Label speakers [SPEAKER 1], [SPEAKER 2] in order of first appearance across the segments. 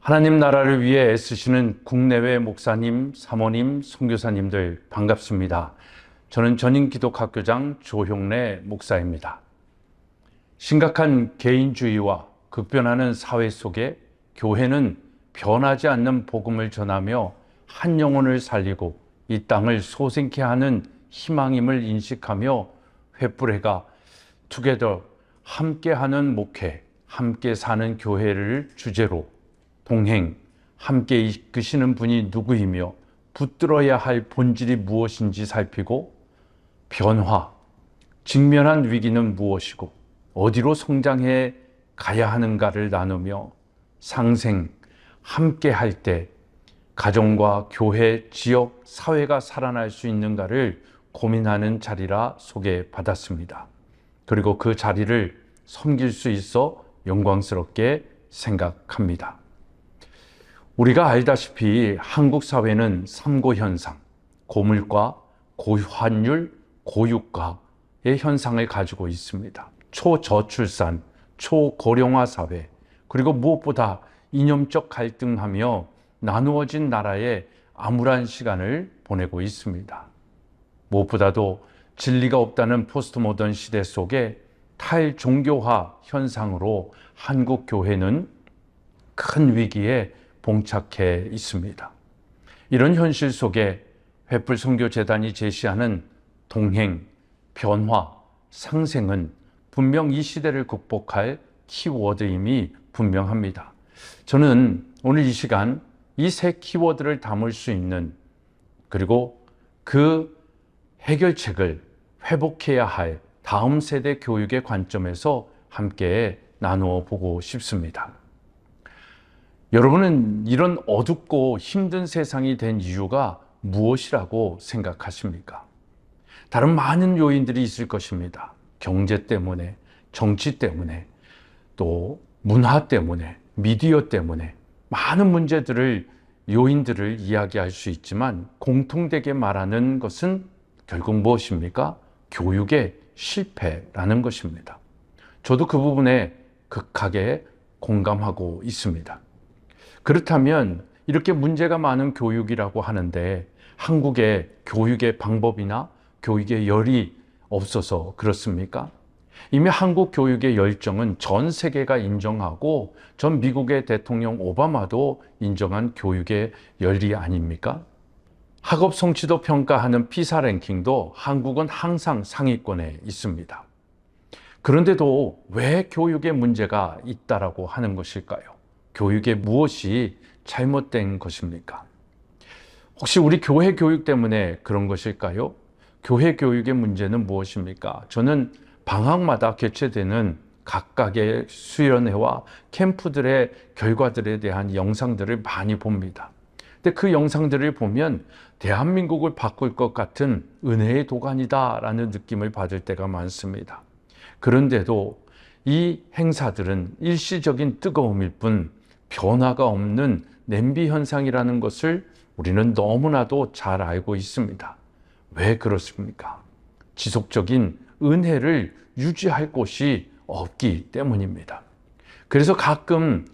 [SPEAKER 1] 하나님 나라를 위해 애쓰시는 국내외 목사님, 사모님, 선교사님들 반갑습니다. 저는 전인기독학교장 조형래 목사입니다. 심각한 개인주의와 급변하는 사회 속에 교회는 변하지 않는 복음을 전하며 한 영혼을 살리고 이 땅을 소생케 하는 희망임을 인식하며 횃불회가 투게더 함께하는 목회, 함께 사는 교회를 주제로 동행, 함께 이끄시는 분이 누구이며 붙들어야 할 본질이 무엇인지 살피고 변화, 직면한 위기는 무엇이고 어디로 성장해 가야 하는가를 나누며 상생, 함께 할 때 가정과 교회, 지역, 사회가 살아날 수 있는가를 고민하는 자리라 소개받았습니다. 그리고 그 자리를 섬길 수 있어 영광스럽게 생각합니다. 우리가 알다시피 한국 사회는 삼고 현상, 고물가, 고환율, 고유가의 현상을 가지고 있습니다. 초저출산, 초고령화 사회, 그리고 무엇보다 이념적 갈등하며 나누어진 나라에 암울한 시간을 보내고 있습니다. 무엇보다도 진리가 없다는 포스트 모던 시대 속에 탈종교화 현상으로 한국 교회는 큰 위기에 봉착해 있습니다. 이런 현실 속에 횃불선교재단이 제시하는 동행, 변화, 상생은 분명 이 시대를 극복할 키워드임이 분명합니다. 저는 오늘 이 시간 이 세 키워드를 담을 수 있는 그리고 그 해결책을 회복해야 할 다음 세대 교육의 관점에서 함께 나누어 보고 싶습니다. 여러분은 이런 어둡고 힘든 세상이 된 이유가 무엇이라고 생각하십니까? 다른 많은 요인들이 있을 것입니다. 경제 때문에, 정치 때문에, 또 문화 때문에, 미디어 때문에 많은 문제들을, 요인들을 이야기할 수 있지만 공통되게 말하는 것은 결국 무엇입니까? 교육의 실패라는 것입니다. 저도 그 부분에 극하게 공감하고 있습니다. 그렇다면 이렇게 문제가 많은 교육이라고 하는데 한국의 교육의 방법이나 교육의 열이 없어서 그렇습니까? 이미 한국 교육의 열정은 전 세계가 인정하고 전 미국의 대통령 오바마도 인정한 교육의 열이 아닙니까? 학업 성취도 평가하는 피사 랭킹도 한국은 항상 상위권에 있습니다. 그런데도 왜 교육에 문제가 있다라고 하는 것일까요? 교육에 무엇이 잘못된 것입니까? 혹시 우리 교회 교육 때문에 그런 것일까요? 교회 교육의 문제는 무엇입니까? 저는 방학마다 개최되는 각각의 수련회와 캠프들의 결과들에 대한 영상들을 많이 봅니다. 근데 그 영상들을 보면 대한민국을 바꿀 것 같은 은혜의 도가니다라는 느낌을 받을 때가 많습니다. 그런데도 이 행사들은 일시적인 뜨거움일 뿐 변화가 없는 냄비 현상이라는 것을 우리는 너무나도 잘 알고 있습니다. 왜 그렇습니까? 지속적인 은혜를 유지할 곳이 없기 때문입니다. 그래서 가끔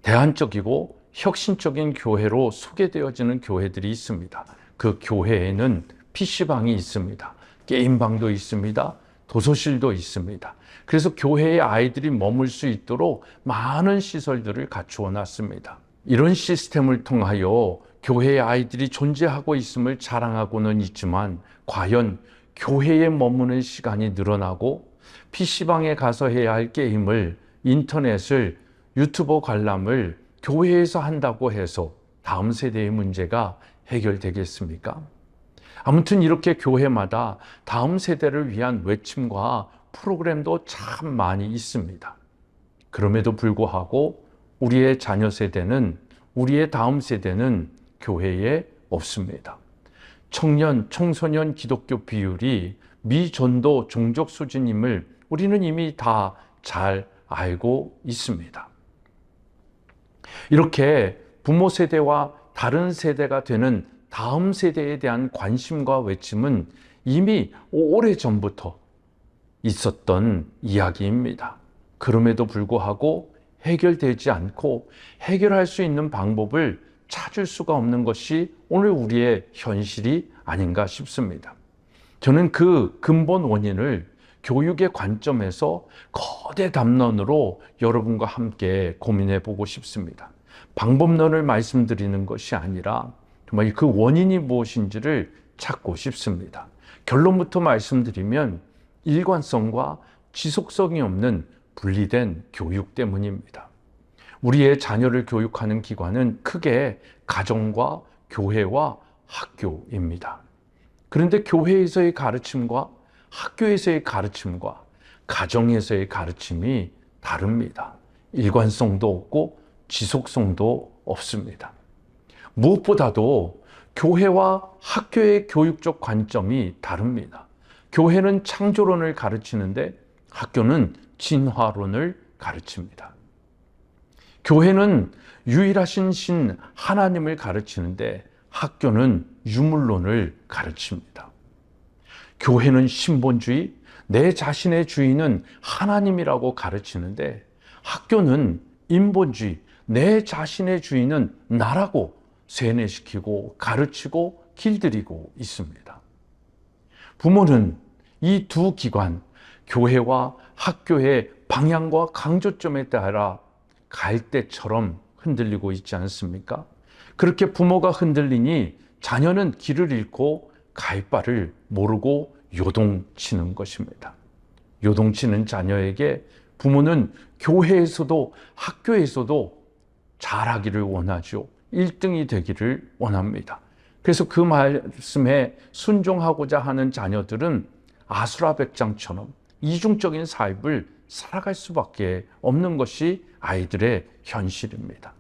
[SPEAKER 1] 대안적이고 혁신적인 교회로 소개되어지는 교회들이 있습니다. 그 교회에는 PC방이 있습니다. 게임방도 있습니다. 도서실도 있습니다. 그래서 교회에 아이들이 머물 수 있도록 많은 시설들을 갖추어 놨습니다. 이런 시스템을 통하여 교회의 아이들이 존재하고 있음을 자랑하고는 있지만 과연 교회에 머무는 시간이 늘어나고 PC방에 가서 해야 할 게임을, 인터넷을, 유튜버 관람을 교회에서 한다고 해서 다음 세대의 문제가 해결되겠습니까? 아무튼 이렇게 교회마다 다음 세대를 위한 외침과 프로그램도 참 많이 있습니다. 그럼에도 불구하고 우리의 자녀 세대는, 우리의 다음 세대는 교회에 없습니다. 청년, 청소년 기독교 비율이 미전도 종족 수준임을 우리는 이미 다 잘 알고 있습니다. 이렇게 부모 세대와 다른 세대가 되는 다음 세대에 대한 관심과 외침은 이미 오래전부터 있었던 이야기입니다. 그럼에도 불구하고 해결되지 않고 해결할 수 있는 방법을 찾을 수가 없는 것이 오늘 우리의 현실이 아닌가 싶습니다. 저는 그 근본 원인을 교육의 관점에서 거대 담론으로 여러분과 함께 고민해 보고 싶습니다. 방법론을 말씀드리는 것이 아니라 정말 그 원인이 무엇인지를 찾고 싶습니다. 결론부터 말씀드리면 일관성과 지속성이 없는 분리된 교육 때문입니다. 우리의 자녀를 교육하는 기관은 크게 가정과 교회와 학교입니다. 그런데 교회에서의 가르침과 학교에서의 가르침과 가정에서의 가르침이 다릅니다. 일관성도 없고 지속성도 없습니다. 무엇보다도 교회와 학교의 교육적 관점이 다릅니다. 교회는 창조론을 가르치는데 학교는 진화론을 가르칩니다. 교회는 유일하신 신 하나님을 가르치는데 학교는 유물론을 가르칩니다. 교회는 신본주의, 내 자신의 주인은 하나님이라고 가르치는데 학교는 인본주의, 내 자신의 주인은 나라고 세뇌시키고 가르치고 길들이고 있습니다. 부모는 이 두 기관, 교회와 학교의 방향과 강조점에 따라 갈대처럼 흔들리고 있지 않습니까? 그렇게 부모가 흔들리니 자녀는 길을 잃고 갈 바를 모르고 요동치는 것입니다. 요동치는 자녀에게 부모는 교회에서도 학교에서도 잘하기를 원하죠. 1등이 되기를 원합니다. 그래서 그 말씀에 순종하고자 하는 자녀들은 아수라백장처럼 이중적인 삶을 살아갈 수밖에 없는 것이 아이들의 현실입니다.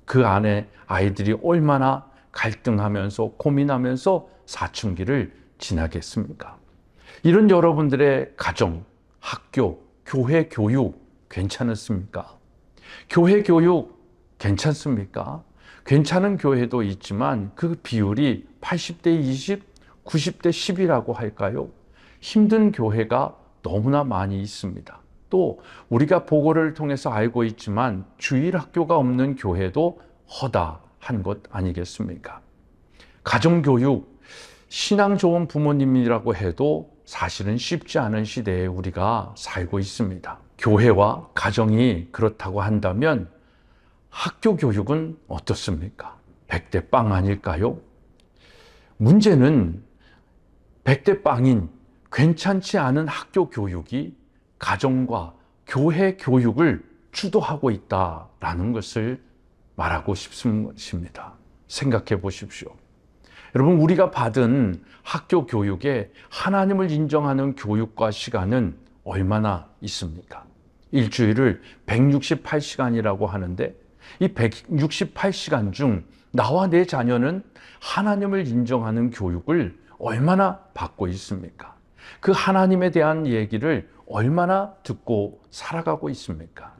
[SPEAKER 1] 그 안에 아이들이 얼마나 갈등하면서 고민하면서 사춘기를 지나겠습니까? 이런 여러분들의 가정, 학교, 교회 교육 괜찮습니까? 교회 교육 괜찮습니까? 괜찮은 교회도 있지만 그 비율이 80대 20, 90대 10이라고 할까요? 힘든 교회가 너무나 많이 있습니다. 또 우리가 보고를 통해서 알고 있지만 주일학교가 없는 교회도 허다한 것 아니겠습니까? 가정교육, 신앙 좋은 부모님이라고 해도 사실은 쉽지 않은 시대에 우리가 살고 있습니다. 교회와 가정이 그렇다고 한다면 학교 교육은 어떻습니까? 100대 빵 아닐까요? 문제는 100대 빵인 괜찮지 않은 학교 교육이 가정과 교회 교육을 주도하고 있다라는 것을 말하고 싶습니다. 생각해 보십시오. 여러분, 우리가 받은 학교 교육에 하나님을 인정하는 교육과 시간은 얼마나 있습니까? 일주일을 168시간이라고 하는데 이 168시간 중 나와 내 자녀는 하나님을 인정하는 교육을 얼마나 받고 있습니까? 그 하나님에 대한 얘기를 얼마나 듣고 살아가고 있습니까?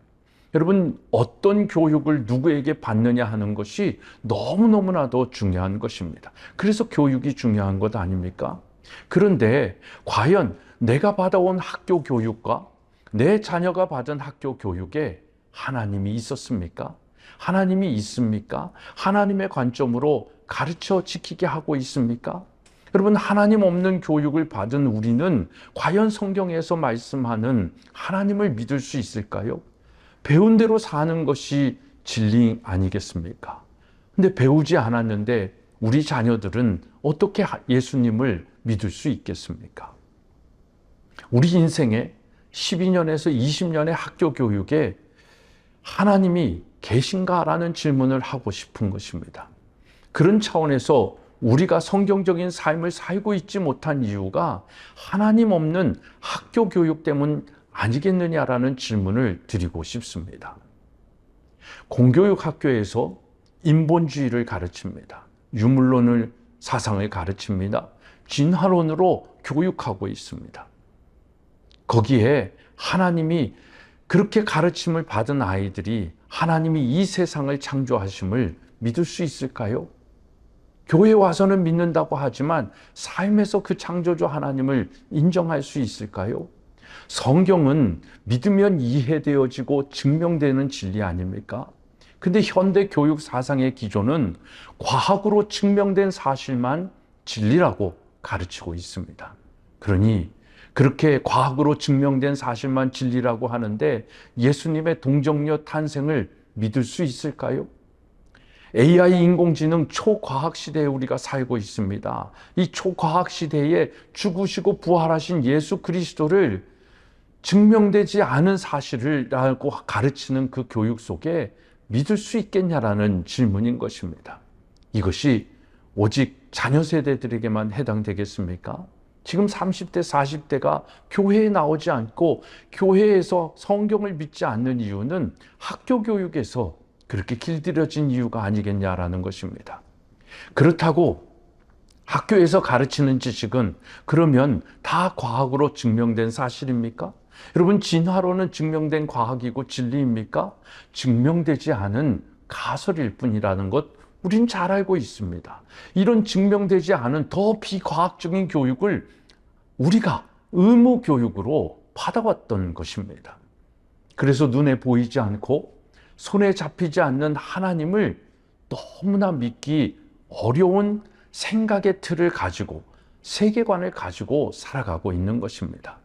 [SPEAKER 1] 여러분, 어떤 교육을 누구에게 받느냐 하는 것이 너무너무나도 중요한 것입니다. 그래서 교육이 중요한 것 아닙니까? 그런데 과연 내가 받아온 학교 교육과 내 자녀가 받은 학교 교육에 하나님이 있었습니까? 하나님이 있습니까? 하나님의 관점으로 가르쳐 지키게 하고 있습니까? 여러분, 하나님 없는 교육을 받은 우리는 과연 성경에서 말씀하는 하나님을 믿을 수 있을까요? 배운 대로 사는 것이 진리 아니겠습니까? 근데 배우지 않았는데 우리 자녀들은 어떻게 예수님을 믿을 수 있겠습니까? 우리 인생에 12년에서 20년의 학교 교육에 하나님이 계신가라는 질문을 하고 싶은 것입니다. 그런 차원에서 우리가 성경적인 삶을 살고 있지 못한 이유가 하나님 없는 학교 교육 때문 아니겠느냐라는 질문을 드리고 싶습니다. 공교육 학교에서 인본주의를 가르칩니다. 유물론을 사상을 가르칩니다. 진화론으로 교육하고 있습니다. 거기에 하나님이 그렇게 가르침을 받은 아이들이 하나님이 이 세상을 창조하심을 믿을 수 있을까요? 교회에 와서는 믿는다고 하지만 삶에서 그 창조주 하나님을 인정할 수 있을까요? 성경은 믿으면 이해되어지고 증명되는 진리 아닙니까? 근데 현대 교육 사상의 기조는 과학으로 증명된 사실만 진리라고 가르치고 있습니다. 그러니 그렇게 과학으로 증명된 사실만 진리라고 하는데 예수님의 동정녀 탄생을 믿을 수 있을까요? AI 인공지능 초과학 시대에 우리가 살고 있습니다. 이 초과학 시대에 죽으시고 부활하신 예수 그리스도를 증명되지 않은 사실이라고 가르치는 그 교육 속에 믿을 수 있겠냐라는 질문인 것입니다. 이것이 오직 자녀 세대들에게만 해당되겠습니까? 지금 30대, 40대가 교회에 나오지 않고 교회에서 성경을 믿지 않는 이유는 학교 교육에서 그렇게 길들여진 이유가 아니겠냐라는 것입니다. 그렇다고 학교에서 가르치는 지식은 그러면 다 과학으로 증명된 사실입니까? 여러분, 진화론은 증명된 과학이고 진리입니까? 증명되지 않은 가설일 뿐이라는 것 우린 잘 알고 있습니다. 이런 증명되지 않은 더 비과학적인 교육을 우리가 의무 교육으로 받아왔던 것입니다. 그래서 눈에 보이지 않고 손에 잡히지 않는 하나님을 너무나 믿기 어려운 생각의 틀을 가지고 세계관을 가지고 살아가고 있는 것입니다.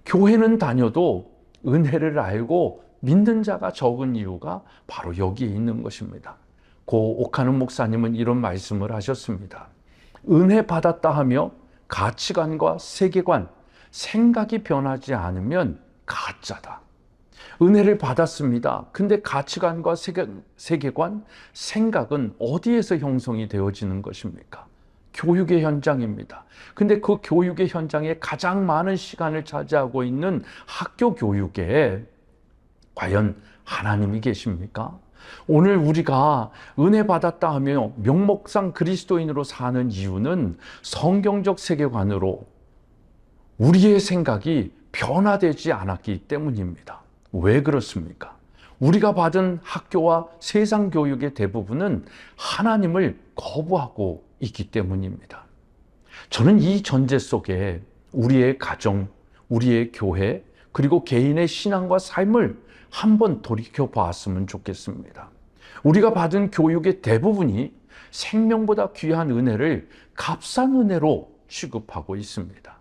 [SPEAKER 1] 교회는 다녀도 은혜를 알고 믿는 자가 적은 이유가 바로 여기에 있는 것입니다. 고 옥하는 목사님은 이런 말씀을 하셨습니다. 은혜 받았다 하며 가치관과 세계관, 생각이 변하지 않으면 가짜다. 은혜를 받았습니다. 근데 가치관과 세계관, 생각은 어디에서 형성이 되어지는 것입니까? 교육의 현장입니다. 근데 그 교육의 현장에 가장 많은 시간을 차지하고 있는 학교 교육에 과연 하나님이 계십니까? 오늘 우리가 은혜 받았다 하며 명목상 그리스도인으로 사는 이유는 성경적 세계관으로 우리의 생각이 변화되지 않았기 때문입니다. 왜 그렇습니까? 우리가 받은 학교와 세상 교육의 대부분은 하나님을 거부하고 있기 때문입니다. 저는 이 전제 속에 우리의 가정, 우리의 교회, 그리고 개인의 신앙과 삶을 한번 돌이켜 보았으면 좋겠습니다. 우리가 받은 교육의 대부분이 생명보다 귀한 은혜를 값싼 은혜로 취급하고 있습니다.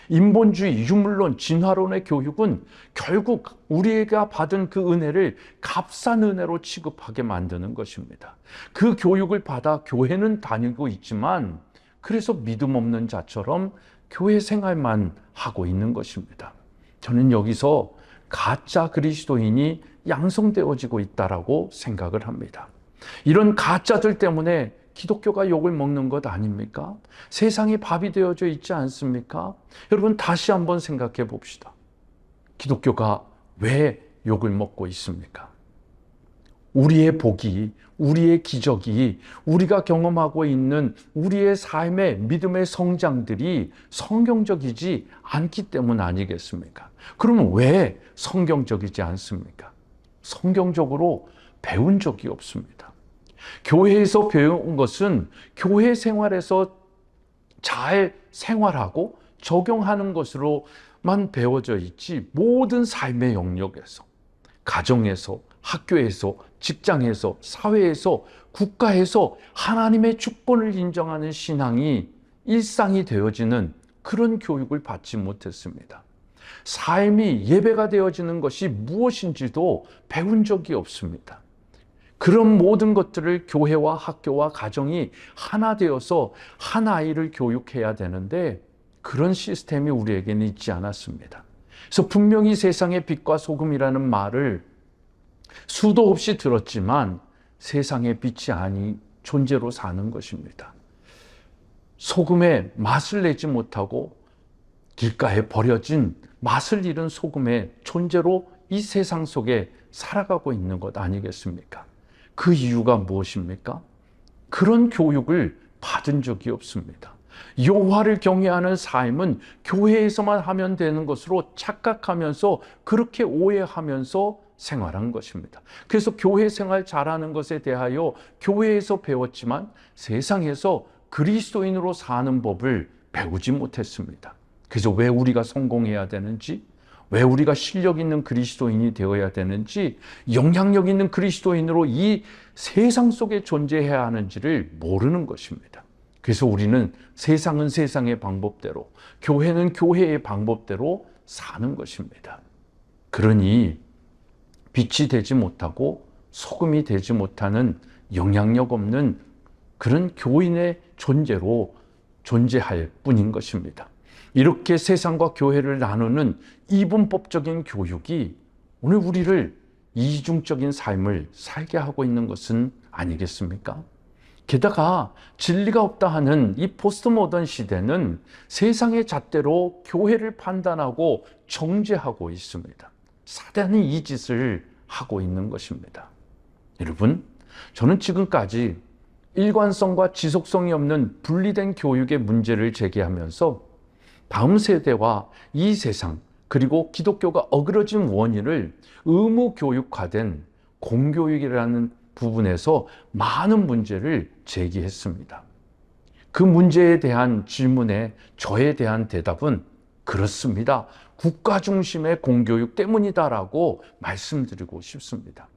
[SPEAKER 1] 인본주의, 유물론, 진화론의 교육은 결국 우리가 받은 그 은혜를 값싼 은혜로 취급하게 만드는 것입니다. 그 교육을 받아 교회는 다니고 있지만 그래서 믿음 없는 자처럼 교회 생활만 하고 있는 것입니다. 저는 여기서 가짜 그리스도인이 양성되어지고 있다라고 생각을 합니다. 이런 가짜들 때문에 기독교가 욕을 먹는 것 아닙니까? 세상이 밥이 되어져 있지 않습니까? 여러분, 다시 한번 생각해 봅시다. 기독교가 왜 욕을 먹고 있습니까? 우리의 복이, 우리의 기적이, 우리가 경험하고 있는 우리의 삶의 믿음의 성장들이 성경적이지 않기 때문 아니겠습니까? 그러면 왜 성경적이지 않습니까? 성경적으로 배운 적이 없습니다. 교회에서 배운 것은 교회 생활에서 잘 생활하고 적용하는 것으로만 배워져 있지, 모든 삶의 영역에서, 가정에서, 학교에서, 직장에서, 사회에서, 국가에서 하나님의 주권을 인정하는 신앙이 일상이 되어지는 그런 교육을 받지 못했습니다. 삶이 예배가 되어지는 것이 무엇인지도 배운 적이 없습니다. 그런 모든 것들을 교회와 학교와 가정이 하나 되어서 한 아이를 교육해야 되는데 그런 시스템이 우리에게는 있지 않았습니다. 그래서 분명히 세상의 빛과 소금이라는 말을 수도 없이 들었지만 세상의 빛이 아닌 존재로 사는 것입니다. 소금의 맛을 내지 못하고 길가에 버려진 맛을 잃은 소금의 존재로 이 세상 속에 살아가고 있는 것 아니겠습니까? 그 이유가 무엇입니까? 그런 교육을 받은 적이 없습니다. 여호와를 경외하는 삶은 교회에서만 하면 되는 것으로 착각하면서 그렇게 오해하면서 생활한 것입니다. 그래서 교회 생활 잘하는 것에 대하여 교회에서 배웠지만 세상에서 그리스도인으로 사는 법을 배우지 못했습니다. 그래서 왜 우리가 성공해야 되는지, 왜 우리가 실력 있는 그리스도인이 되어야 되는지, 영향력 있는 그리스도인으로 이 세상 속에 존재해야 하는지를 모르는 것입니다. 그래서 우리는 세상은 세상의 방법대로, 교회는 교회의 방법대로 사는 것입니다. 그러니 빛이 되지 못하고 소금이 되지 못하는 영향력 없는 그런 교인의 존재로 존재할 뿐인 것입니다. 이렇게 세상과 교회를 나누는 이분법적인 교육이 오늘 우리를 이중적인 삶을 살게 하고 있는 것은 아니겠습니까? 게다가 진리가 없다 하는 이 포스트 모던 시대는 세상의 잣대로 교회를 판단하고 정죄하고 있습니다. 사단이 이 짓을 하고 있는 것입니다. 여러분, 저는 지금까지 일관성과 지속성이 없는 분리된 교육의 문제를 제기하면서 다음 세대와 이 세상, 그리고 기독교가 어그러진 원인을 의무교육화된 공교육이라는 부분에서 많은 문제를 제기했습니다. 그 문제에 대한 질문에 저에 대한 대답은 그렇습니다. 국가 중심의 공교육 때문이다라고 말씀드리고 싶습니다.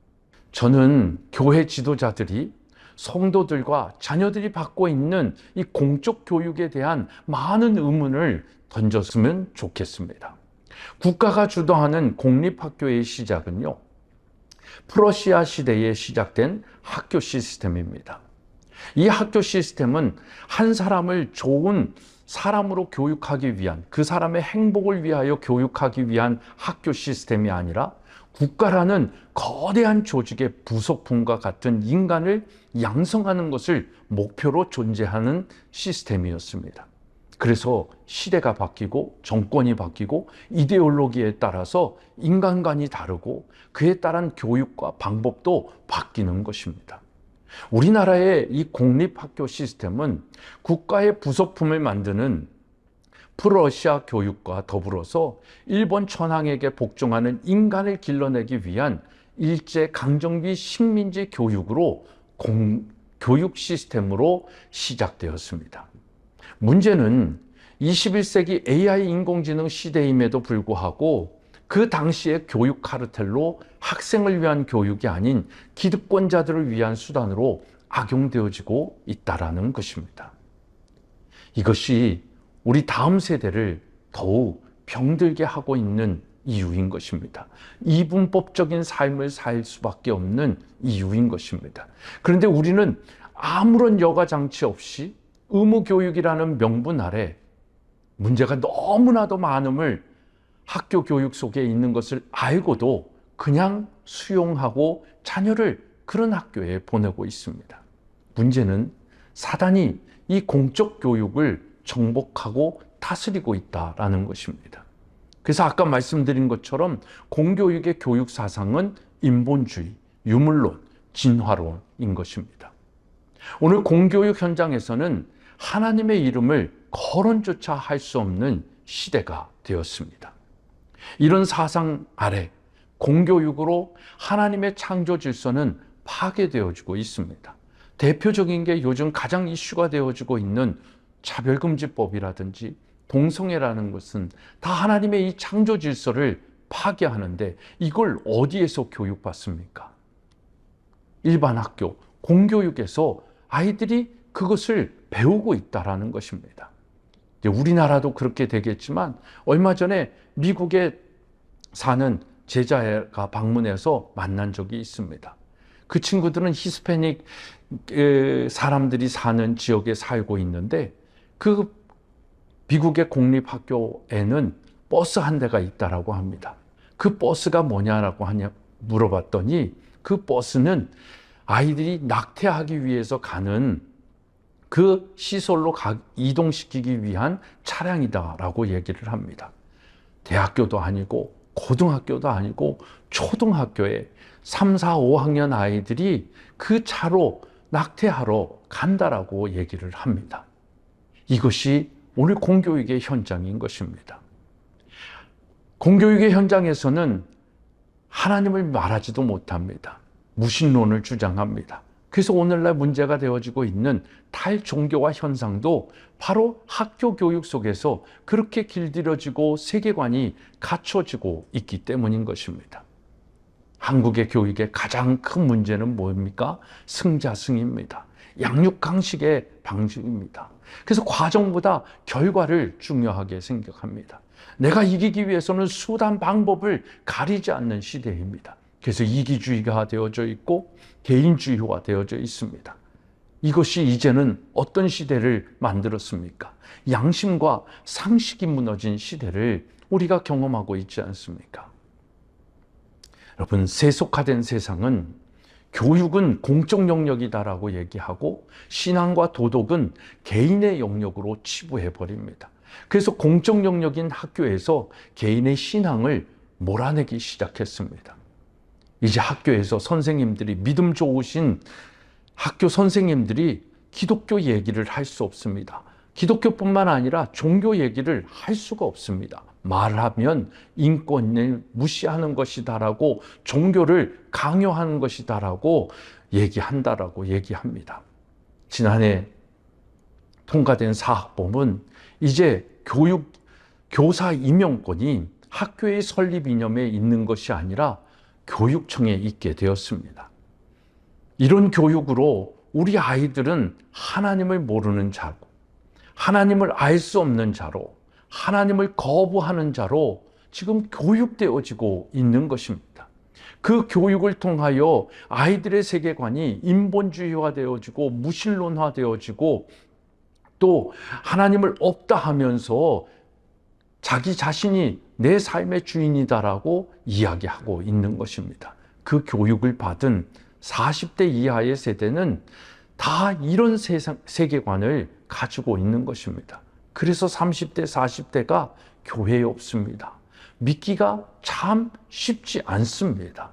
[SPEAKER 1] 저는 교회 지도자들이 성도들과 자녀들이 받고 있는 이 공적 교육에 대한 많은 의문을 던졌으면 좋겠습니다. 국가가 주도하는 공립학교의 시작은요, 프러시아 시대에 시작된 학교 시스템입니다. 이 학교 시스템은 한 사람을 좋은 사람으로 교육하기 위한, 그 사람의 행복을 위하여 교육하기 위한 학교 시스템이 아니라 국가라는 거대한 조직의 부속품과 같은 인간을 양성하는 것을 목표로 존재하는 시스템이었습니다. 그래서 시대가 바뀌고 정권이 바뀌고 이데올로기에 따라서 인간관이 다르고 그에 따른 교육과 방법도 바뀌는 것입니다. 우리나라의 이 공립학교 시스템은 국가의 부속품을 만드는 프러시아 교육과 더불어서 일본 천황에게 복종하는 인간을 길러내기 위한 일제 강점기 식민지 교육으로 교육 시스템으로 시작되었습니다. 문제는 21세기 AI 인공지능 시대임에도 불구하고 그 당시의 교육 카르텔로 학생을 위한 교육이 아닌 기득권자들을 위한 수단으로 악용되어지고 있다는 것입니다. 이것이 우리 다음 세대를 더욱 병들게 하고 있는 이유인 것입니다. 이분법적인 삶을 살 수밖에 없는 이유인 것입니다. 그런데 우리는 아무런 여과장치 없이 의무교육이라는 명분 아래 문제가 너무나도 많음을 학교 교육 속에 있는 것을 알고도 그냥 수용하고 자녀를 그런 학교에 보내고 있습니다. 문제는 사단이 이 공적 교육을 정복하고 다스리고 있다는 것입니다. 그래서 아까 말씀드린 것처럼 공교육의 교육 사상은 인본주의, 유물론, 진화론인 것입니다. 오늘 공교육 현장에서는 하나님의 이름을 거론조차 할 수 없는 시대가 되었습니다. 이런 사상 아래 공교육으로 하나님의 창조 질서는 파괴되어지고 있습니다. 대표적인 게 요즘 가장 이슈가 되어지고 있는 차별금지법이라든지 동성애라는 것은 다 하나님의 이 창조 질서를 파괴하는데 이걸 어디에서 교육받습니까? 일반 학교, 공교육에서 아이들이 그것을 배우고 있다는 것입니다. 우리나라도 그렇게 되겠지만 얼마 전에 미국에 사는 제자가 방문해서 만난 적이 있습니다. 그 친구들은 히스패닉 사람들이 사는 지역에 살고 있는데 그 미국의 공립학교에는 버스 한 대가 있다라고 합니다. 그 버스가 뭐냐라고 물어봤더니 그 버스는 아이들이 낙태하기 위해서 가는 그 시설로 이동시키기 위한 차량이다라고 얘기를 합니다. 대학교도 아니고 고등학교도 아니고 초등학교에 3, 4, 5학년 아이들이 그 차로 낙태하러 간다라고 얘기를 합니다. 이것이 오늘 공교육의 현장인 것입니다. 공교육의 현장에서는 하나님을 말하지도 못합니다. 무신론을 주장합니다. 그래서 오늘날 문제가 되어지고 있는 탈종교화 현상도 바로 학교 교육 속에서 그렇게 길들여지고 세계관이 갖춰지고 있기 때문인 것입니다. 한국의 교육의 가장 큰 문제는 뭡니까? 승자승입니다. 양육강식의 방식입니다. 그래서 과정보다 결과를 중요하게 생각합니다. 내가 이기기 위해서는 수단, 방법을 가리지 않는 시대입니다. 그래서 이기주의가 되어져 있고 개인주의화 되어져 있습니다. 이것이 이제는 어떤 시대를 만들었습니까? 양심과 상식이 무너진 시대를 우리가 경험하고 있지 않습니까? 여러분, 세속화된 세상은 교육은 공적 영역이다라고 얘기하고 신앙과 도덕은 개인의 영역으로 치부해버립니다. 그래서 공적 영역인 학교에서 개인의 신앙을 몰아내기 시작했습니다. 이제 학교에서 선생님들이, 믿음 좋으신 학교 선생님들이 기독교 얘기를 할 수 없습니다. 기독교뿐만 아니라 종교 얘기를 할 수가 없습니다. 말하면 인권을 무시하는 것이다라고, 종교를 강요하는 것이다라고 얘기합니다. 지난해 통과된 사학법은 이제 교사 임용권이 학교의 설립 이념에 있는 것이 아니라 교육청에 있게 되었습니다. 이런 교육으로 우리 아이들은 하나님을 모르는 자로, 하나님을 알 수 없는 자로, 하나님을 거부하는 자로 지금 교육되어지고 있는 것입니다. 그 교육을 통하여 아이들의 세계관이 인본주의화되어지고 무신론화되어지고 또 하나님을 없다 하면서 자기 자신이 내 삶의 주인이다라고 이야기하고 있는 것입니다. 그 교육을 받은 40대 이하의 세대는 다 이런 세계관을 가지고 있는 것입니다. 그래서 30대, 40대가 교회에 없습니다. 믿기가 참 쉽지 않습니다.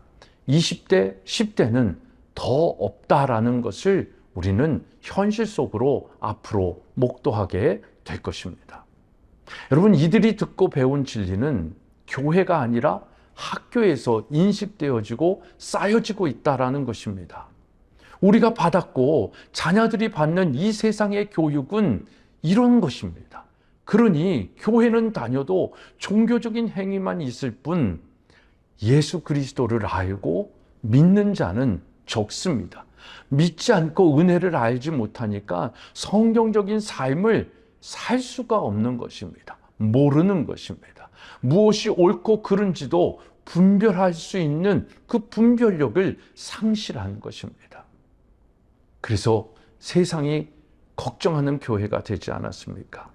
[SPEAKER 1] 20대, 10대는 더 없다라는 것을 우리는 현실 속으로 앞으로 목도하게 될 것입니다. 여러분, 이들이 듣고 배운 진리는 교회가 아니라 학교에서 인식되어지고 쌓여지고 있다라는 것입니다. 우리가 받았고 자녀들이 받는 이 세상의 교육은 이런 것입니다. 그러니 교회는 다녀도 종교적인 행위만 있을 뿐 예수 그리스도를 알고 믿는 자는 적습니다. 믿지 않고 은혜를 알지 못하니까 성경적인 삶을 살 수가 없는 것입니다. 모르는 것입니다. 무엇이 옳고 그른지도 분별할 수 있는 그 분별력을 상실하는 것입니다. 그래서 세상이 걱정하는 교회가 되지 않았습니까?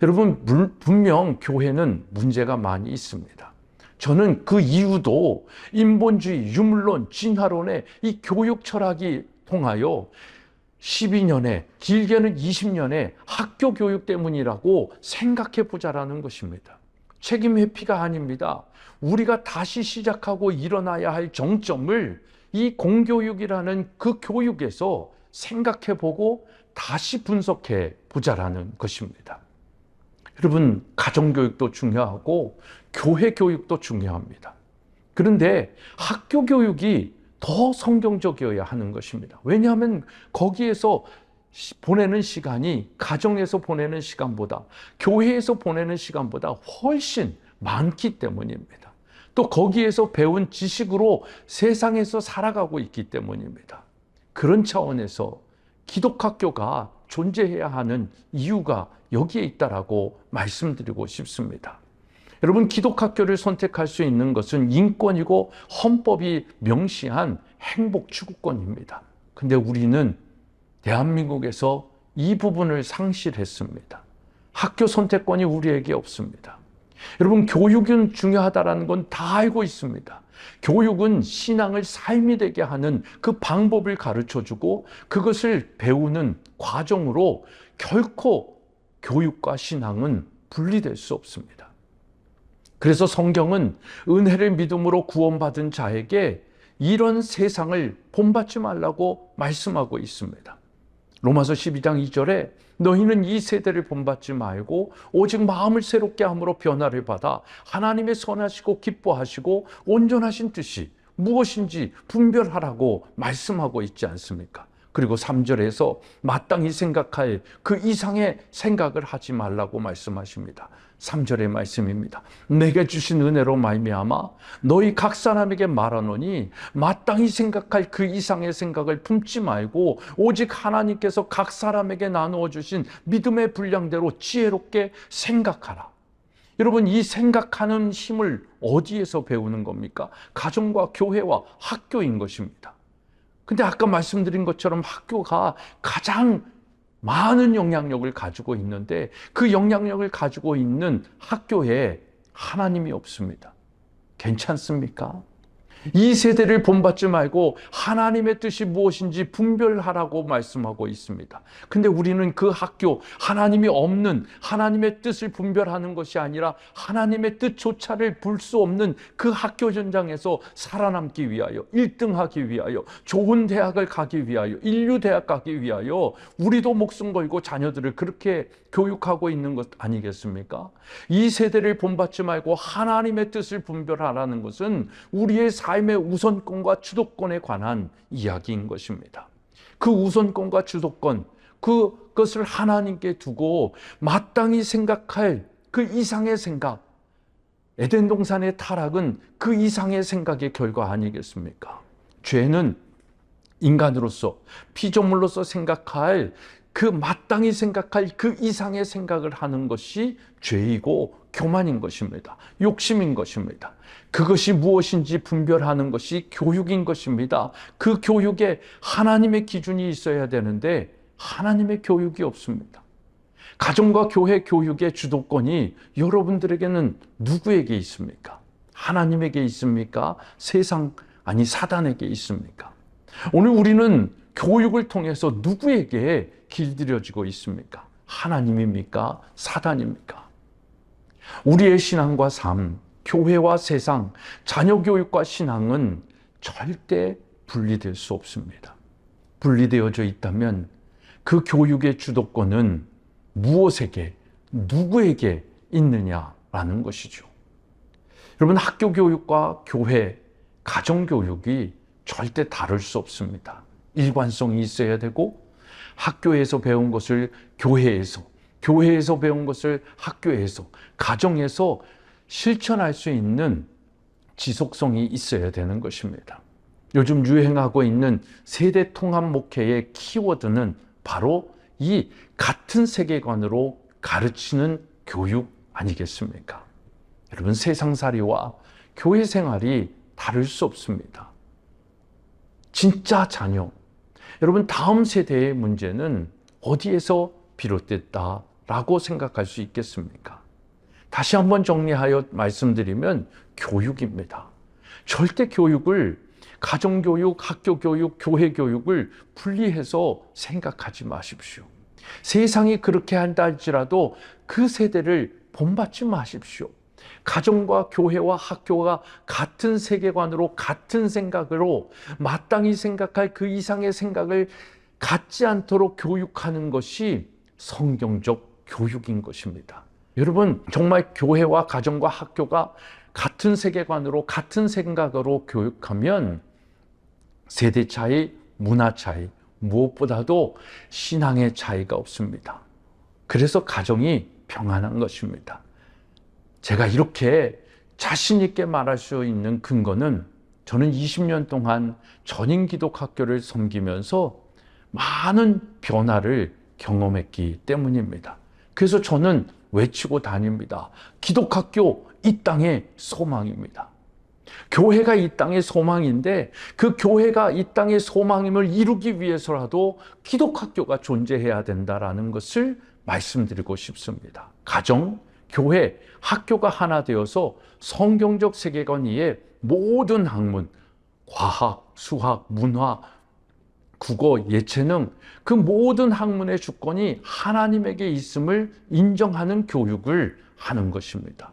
[SPEAKER 1] 여러분, 분명 교회는 문제가 많이 있습니다. 저는 그 이유도 인본주의, 유물론, 진화론의 이 교육 철학이 통하여 12년에, 길게는 20년의 학교 교육 때문이라고 생각해 보자라는 것입니다. 책임 회피가 아닙니다. 우리가 다시 시작하고 일어나야 할 정점을 이 공교육이라는 그 교육에서 생각해 보고 다시 분석해 보자라는 것입니다. 여러분, 가정교육도 중요하고 교회 교육도 중요합니다. 그런데 학교 교육이 더 성경적이어야 하는 것입니다. 왜냐하면 거기에서 보내는 시간이 가정에서 보내는 시간보다, 교회에서 보내는 시간보다 훨씬 많기 때문입니다. 또 거기에서 배운 지식으로 세상에서 살아가고 있기 때문입니다. 그런 차원에서 기독학교가 존재해야 하는 이유가 여기에 있다라고 말씀드리고 싶습니다. 여러분, 기독학교를 선택할 수 있는 것은 인권이고 헌법이 명시한 행복 추구권입니다. 근데 우리는 대한민국에서 이 부분을 상실했습니다. 학교 선택권이 우리에게 없습니다. 여러분, 교육은 중요하다는 건 다 알고 있습니다. 교육은 신앙을 삶이 되게 하는 그 방법을 가르쳐주고 그것을 배우는 과정으로 결코 교육과 신앙은 분리될 수 없습니다. 그래서 성경은 은혜를 믿음으로 구원받은 자에게 이런 세상을 본받지 말라고 말씀하고 있습니다. 로마서 12장 2절에 너희는 이 세대를 본받지 말고 오직 마음을 새롭게 함으로 변화를 받아 하나님의 선하시고 기뻐하시고 온전하신 뜻이 무엇인지 분별하라고 말씀하고 있지 않습니까? 그리고 3절에서 마땅히 생각할 그 이상의 생각을 하지 말라고 말씀하십니다. 3절의 말씀입니다. 내게 주신 은혜로 말미암아 너희 각 사람에게 말하노니 마땅히 생각할 그 이상의 생각을 품지 말고 오직 하나님께서 각 사람에게 나누어 주신 믿음의 분량대로 지혜롭게 생각하라. 여러분, 이 생각하는 힘을 어디에서 배우는 겁니까? 가정과 교회와 학교인 것입니다. 근데 아까 말씀드린 것처럼 학교가 가장 많은 영향력을 가지고 있는데 그 영향력을 가지고 있는 학교에 하나님이 없습니다. 괜찮습니까? 이 세대를 본받지 말고 하나님의 뜻이 무엇인지 분별하라고 말씀하고 있습니다. 근데 우리는 그 학교, 하나님이 없는 하나님의 뜻을 분별하는 것이 아니라 하나님의 뜻조차를 볼 수 없는 그 학교 전장에서 살아남기 위하여, 1등하기 위하여, 좋은 대학을 가기 위하여, 인류대학 가기 위하여 우리도 목숨 걸고 자녀들을 그렇게 교육하고 있는 것 아니겠습니까? 이 세대를 본받지 말고 하나님의 뜻을 분별하라는 것은 우리의 삶의 우선권과 주도권에 관한 이야기인 것입니다. 그 우선권과 주도권, 그것을 하나님께 두고 마땅히 생각할 그 이상의 생각, 에덴 동산의 타락은 그 이상의 생각의 결과 아니겠습니까? 죄는 인간으로서, 피조물로서 생각할 그 마땅히 생각할 그 이상의 생각을 하는 것이 죄이고 교만인 것입니다. 욕심인 것입니다. 그것이 무엇인지 분별하는 것이 교육인 것입니다. 그 교육에 하나님의 기준이 있어야 되는데 하나님의 교육이 없습니다. 가정과 교회 교육의 주도권이 여러분들에게는 누구에게 있습니까? 하나님에게 있습니까? 세상, 아니 사단에게 있습니까? 오늘 우리는 교육을 통해서 누구에게 길들여지고 있습니까? 하나님입니까? 사단입니까? 우리의 신앙과 삶, 교회와 세상, 자녀 교육과 신앙은 절대 분리될 수 없습니다. 분리되어져 있다면 그 교육의 주도권은 무엇에게, 누구에게 있느냐라는 것이죠. 여러분, 학교 교육과 교회, 가정 교육이 절대 다를 수 없습니다. 일관성이 있어야 되고 학교에서 배운 것을 교회에서, 교회에서 배운 것을 학교에서, 가정에서 실천할 수 있는 지속성이 있어야 되는 것입니다. 요즘 유행하고 있는 세대 통합 목회의 키워드는 바로 이 같은 세계관으로 가르치는 교육 아니겠습니까? 여러분, 세상살이와 교회 생활이 다를 수 없습니다. 진짜 자녀, 여러분, 다음 세대의 문제는 어디에서 비롯됐다라고 생각할 수 있겠습니까? 다시 한번 정리하여 말씀드리면 교육입니다. 절대 교육을, 가정교육, 학교교육, 교회교육을 분리해서 생각하지 마십시오. 세상이 그렇게 한다 할지라도 그 세대를 본받지 마십시오. 가정과 교회와 학교가 같은 세계관으로, 같은 생각으로 마땅히 생각할 그 이상의 생각을 갖지 않도록 교육하는 것이 성경적 교육인 것입니다. 여러분, 정말 교회와 가정과 학교가 같은 세계관으로, 같은 생각으로 교육하면 세대 차이, 문화 차이, 무엇보다도 신앙의 차이가 없습니다. 그래서 가정이 평안한 것입니다. 제가 이렇게 자신 있게 말할 수 있는 근거는 저는 20년 동안 전인 기독학교를 섬기면서 많은 변화를 경험했기 때문입니다. 그래서 저는 외치고 다닙니다. 기독학교 이 땅의 소망입니다. 교회가 이 땅의 소망인데 그 교회가 이 땅의 소망임을 이루기 위해서라도 기독학교가 존재해야 된다는 것을 말씀드리고 싶습니다. 가정, 교회, 학교가 하나 되어서 성경적 세계관 위에 모든 학문, 과학, 수학, 문화, 국어, 예체능, 그 모든 학문의 주권이 하나님에게 있음을 인정하는 교육을 하는 것입니다.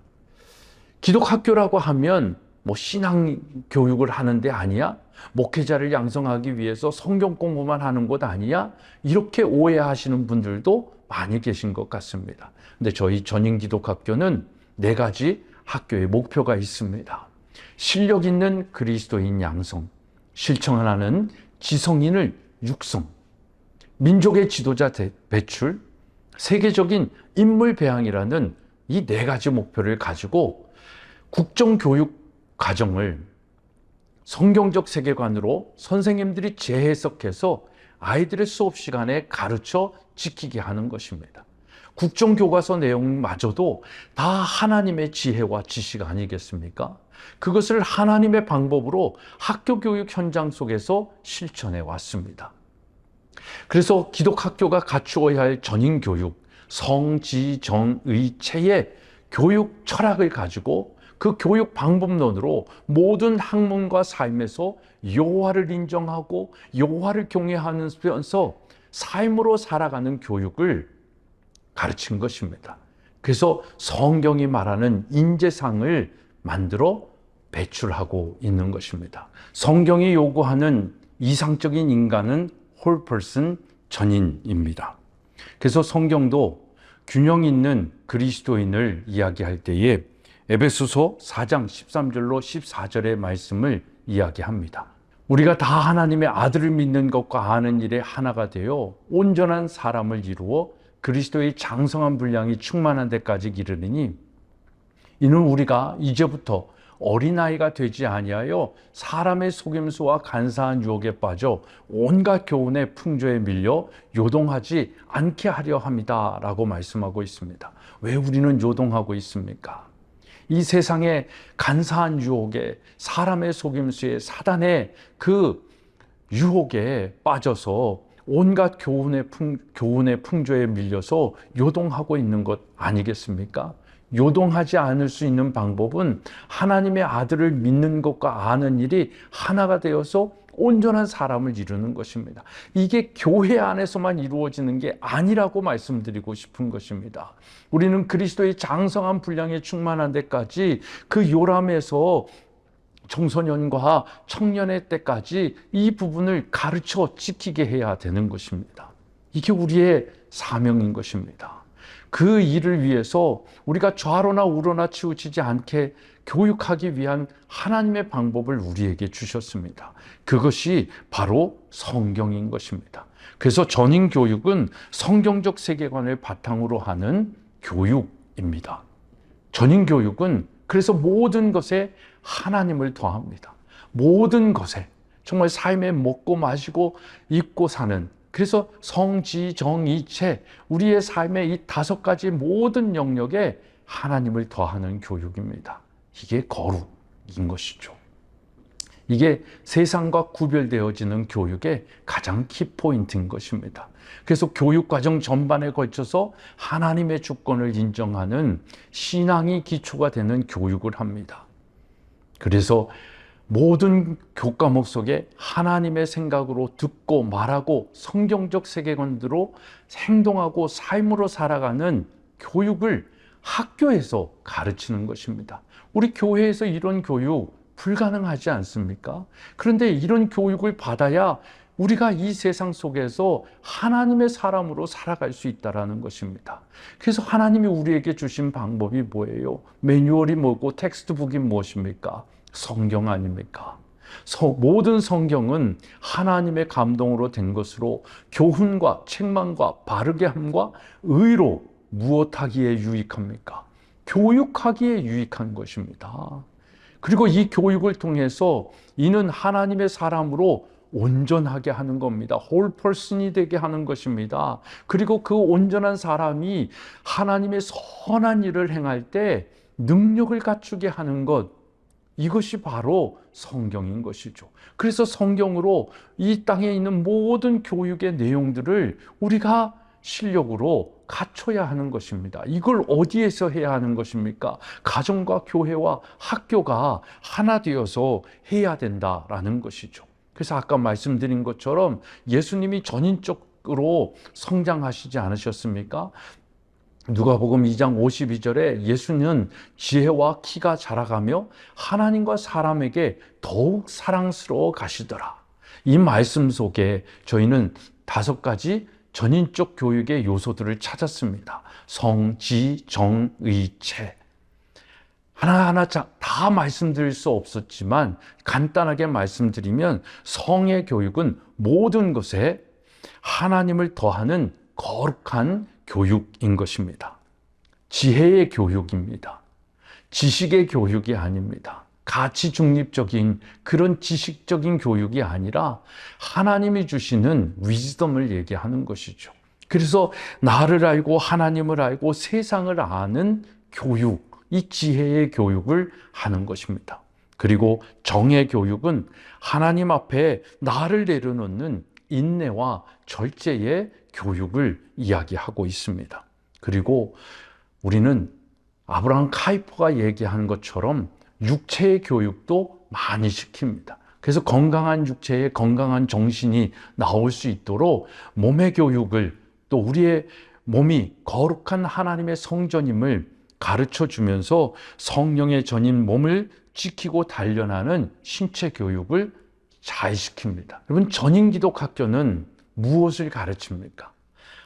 [SPEAKER 1] 기독학교라고 하면 뭐 신앙 교육을 하는 데 아니야? 목회자를 양성하기 위해서 성경 공부만 하는 곳 아니야? 이렇게 오해하시는 분들도 많이 계신 것 같습니다. 근데 저희 전인 기독학교는 4가지 학교의 목표가 있습니다. 실력 있는 그리스도인 양성, 실천하는 지성인을 육성, 민족의 지도자 배출, 세계적인 인물 배양이라는 이 네 가지 목표를 가지고 국정교육 과정을 성경적 세계관으로 선생님들이 재해석해서 아이들의 수업 시간에 가르쳐 지키게 하는 것입니다. 국정교과서 내용마저도 다 하나님의 지혜와 지식 아니겠습니까? 그것을 하나님의 방법으로 학교 교육 현장 속에서 실천해 왔습니다. 그래서 기독학교가 갖추어야 할 전인교육, 성지정의체의 교육 철학을 가지고 그 교육 방법론으로 모든 학문과 삶에서 여호와를 인정하고 여호와를 경외하면서 삶으로 살아가는 교육을 가르친 것입니다. 그래서 성경이 말하는 인재상을 만들어 배출하고 있는 것입니다. 성경이 요구하는 이상적인 인간은 whole person, 전인입니다. 그래서 성경도 균형 있는 그리스도인을 이야기할 때에 에베소서 4장 13절로 14절의 말씀을 이야기합니다. 우리가 다 하나님의 아들을 믿는 것과 아는 일에 하나가 되어 온전한 사람을 이루어 그리스도의 장성한 분량이 충만한 데까지 이르느니 이는 우리가 이제부터 어린아이가 되지 아니하여 사람의 속임수와 간사한 유혹에 빠져 온갖 교훈의 풍조에 밀려 요동하지 않게 하려 합니다 라고 말씀하고 있습니다. 왜 우리는 요동하고 있습니까? 이 세상의 간사한 유혹에, 사람의 속임수에, 사단의 그 유혹에 빠져서 온갖 교훈의 풍조에 밀려서 요동하고 있는 것 아니겠습니까? 요동하지 않을 수 있는 방법은 하나님의 아들을 믿는 것과 아는 일이 하나가 되어서 온전한 사람을 이루는 것입니다. 이게 교회 안에서만 이루어지는 게 아니라고 말씀드리고 싶은 것입니다. 우리는 그리스도의 장성한 분량에 충만한 데까지 그 요람에서 청소년과 청년의 때까지 이 부분을 가르쳐 지키게 해야 되는 것입니다. 이게 우리의 사명인 것입니다. 그 일을 위해서 우리가 좌로나 우로나 치우치지 않게 교육하기 위한 하나님의 방법을 우리에게 주셨습니다. 그것이 바로 성경인 것입니다. 그래서 전인 교육은 성경적 세계관을 바탕으로 하는 교육입니다. 전인 교육은 그래서 모든 것에 하나님을 더합니다. 모든 것에 정말 삶에 먹고 마시고 입고 사는, 그래서 성지정의체, 우리의 삶의 이 5가지 모든 영역에 하나님을 더하는 교육입니다. 이게 거룩인 것이죠. 이게 세상과 구별되어지는 교육의 가장 키포인트인 것입니다. 그래서 교육과정 전반에 걸쳐서 하나님의 주권을 인정하는 신앙이 기초가 되는 교육을 합니다. 그래서 모든 교과목 속에 하나님의 생각으로 듣고 말하고 성경적 세계관대로 행동하고 삶으로 살아가는 교육을 학교에서 가르치는 것입니다. 우리 교회에서 이런 교육 불가능하지 않습니까? 그런데 이런 교육을 받아야 우리가 이 세상 속에서 하나님의 사람으로 살아갈 수 있다는 것입니다. 그래서 하나님이 우리에게 주신 방법이 뭐예요? 매뉴얼이 뭐고 텍스트북이 무엇입니까? 성경 아닙니까? 모든 성경은 하나님의 감동으로 된 것으로 교훈과 책망과 바르게 함과 의로 무엇하기에 유익합니까? 교육하기에 유익한 것입니다. 그리고 이 교육을 통해서 이는 하나님의 사람으로 온전하게 하는 겁니다. whole person이 되게 하는 것입니다. 그리고 그 온전한 사람이 하나님의 선한 일을 행할 때 능력을 갖추게 하는 것, 이것이 바로 성경인 것이죠. 그래서 성경으로 이 땅에 있는 모든 교육의 내용들을 우리가 실력으로 갖춰야 하는 것입니다. 이걸 어디에서 해야 하는 것입니까? 가정과 교회와 학교가 하나 되어서 해야 된다라는 것이죠. 그래서 아까 말씀드린 것처럼 예수님이 전인적으로 성장하시지 않으셨습니까? 누가복음 2장 52절에 예수는 지혜와 키가 자라가며 하나님과 사람에게 더욱 사랑스러워 가시더라. 이 말씀 속에 저희는 5가지 전인적 교육의 요소들을 찾았습니다. 성, 지, 정, 의, 체. 하나하나 다 말씀드릴 수 없었지만 간단하게 말씀드리면 성의 교육은 모든 것에 하나님을 더하는 거룩한 교육인 것입니다. 지혜의 교육입니다. 지식의 교육이 아닙니다. 가치 중립적인 그런 지식적인 교육이 아니라 하나님이 주시는 위즈덤을 얘기하는 것이죠. 그래서 나를 알고 하나님을 알고 세상을 아는 교육, 이 지혜의 교육을 하는 것입니다. 그리고 정의 교육은 하나님 앞에 나를 내려놓는 인내와 절제의 교육을 이야기하고 있습니다. 그리고 우리는 아브라함 카이퍼가 얘기한 것처럼 육체의 교육도 많이 시킵니다. 그래서 건강한 육체에 건강한 정신이 나올 수 있도록 몸의 교육을, 또 우리의 몸이 거룩한 하나님의 성전임을 가르쳐 주면서 성령의 전인 몸을 지키고 단련하는 신체 교육을 잘 시킵니다. 여러분, 전인기독학교는 무엇을 가르칩니까?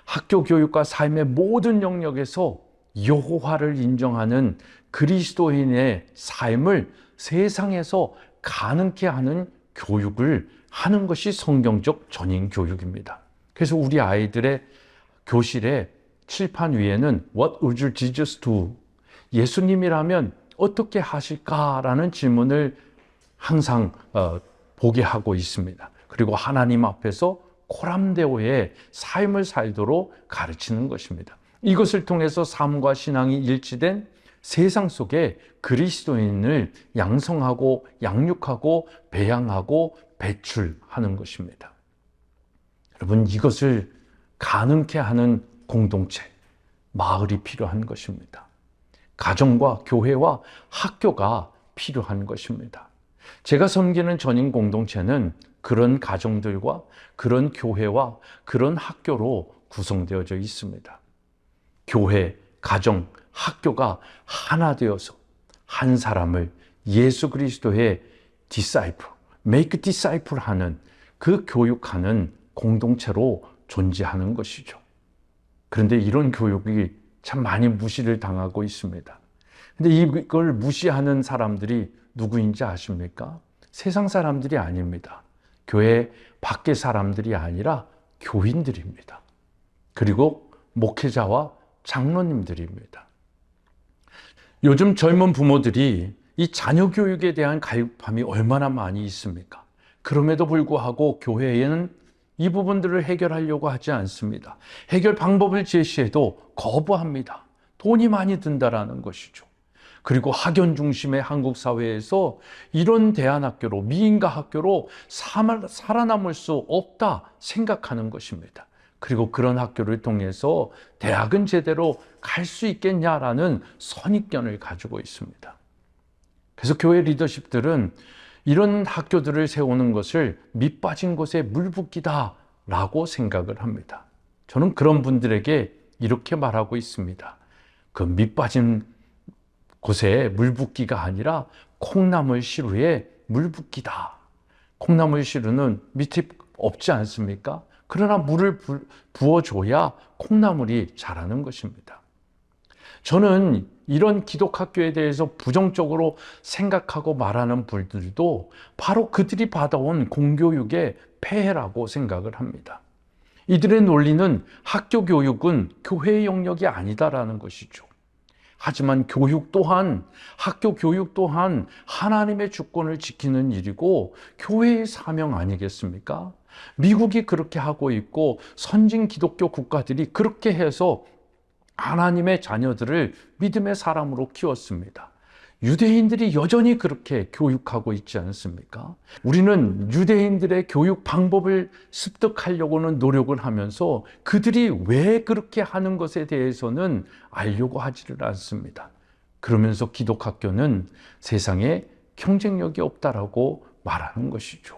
[SPEAKER 1] 학교 교육과 삶의 모든 영역에서 여호와를 인정하는 그리스도인의 삶을 세상에서 가능케 하는 교육을 하는 것이 성경적 전인 교육입니다. 그래서 우리 아이들의 교실에 칠판 위에는 What would your Jesus do? 예수님이라면 어떻게 하실까라는 질문을 항상 보게 하고 있습니다. 그리고 하나님 앞에서 코람데오의 삶을 살도록 가르치는 것입니다. 이것을 통해서 삶과 신앙이 일치된 세상 속에 그리스도인을 양성하고 양육하고 배양하고 배출하는 것입니다. 여러분, 이것을 가능케 하는 공동체, 마을이 필요한 것입니다. 가정과 교회와 학교가 필요한 것입니다. 제가 섬기는 전인 공동체는 그런 가정들과 그런 교회와 그런 학교로 구성되어져 있습니다. 교회, 가정, 학교가 하나 되어서 한 사람을 예수 그리스도의 disciple, make disciple 하는 그 교육하는 공동체로 존재하는 것이죠. 그런데 이런 교육이 참 많이 무시를 당하고 있습니다. 근데 이걸 무시하는 사람들이 누구인지 아십니까? 세상 사람들이 아닙니다. 교회 밖의 사람들이 아니라 교인들입니다. 그리고 목회자와 장로님들입니다. 요즘 젊은 부모들이 이 자녀 교육에 대한 갈급함이 얼마나 많이 있습니까? 그럼에도 불구하고 교회에는 이 부분들을 해결하려고 하지 않습니다. 해결 방법을 제시해도 거부합니다. 돈이 많이 든다라는 것이죠. 그리고 학연 중심의 한국 사회에서 이런 대안학교로, 미인가 학교로 살아남을 수 없다 생각하는 것입니다. 그리고 그런 학교를 통해서 대학은 제대로 갈 수 있겠냐라는 선입견을 가지고 있습니다. 그래서 교회 리더십들은 이런 학교들을 세우는 것을 밑빠진 곳에 물 붓기다라고 생각을 합니다. 저는 그런 분들에게 이렇게 말하고 있습니다. 그 밑빠진 곳에 물 붓기가 아니라 콩나물 시루에 물 붓기다. 콩나물 시루는 밑이 없지 않습니까? 그러나 물을 부어줘야 콩나물이 자라는 것입니다. 저는 이런 기독학교에 대해서 부정적으로 생각하고 말하는 분들도 바로 그들이 받아온 공교육의 폐해라고 생각을 합니다. 이들의 논리는 학교 교육은 교회의 영역이 아니다라는 것이죠. 하지만 교육 또한, 학교 교육 또한 하나님의 주권을 지키는 일이고 교회의 사명 아니겠습니까? 미국이 그렇게 하고 있고 선진 기독교 국가들이 그렇게 해서 하나님의 자녀들을 믿음의 사람으로 키웠습니다. 유대인들이 여전히 그렇게 교육하고 있지 않습니까? 우리는 유대인들의 교육 방법을 습득하려고는 노력을 하면서 그들이 왜 그렇게 하는 것에 대해서는 알려고 하지를 않습니다. 그러면서 기독학교는 세상에 경쟁력이 없다라고 말하는 것이죠.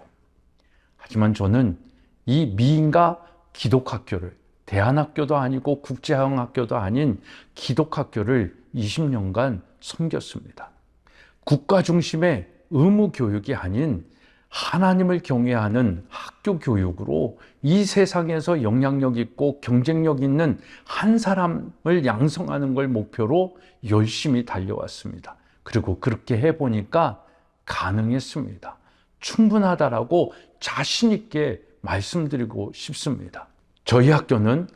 [SPEAKER 1] 하지만 저는 이 미인가 기독학교를, 대안학교도 아니고 국제학교도 아닌 기독학교를 20년간 섬겼습니다. 국가 중심의 의무 교육이 아닌 하나님을 경외하는 학교 교육으로 이 세상에서 영향력 있고 경쟁력 있는 한 사람을 양성하는 걸 목표로 열심히 달려왔습니다. 그리고 그렇게 해보니까 가능했습니다. 충분하다라고 자신 있게 말씀드리고 싶습니다. 저희 학교는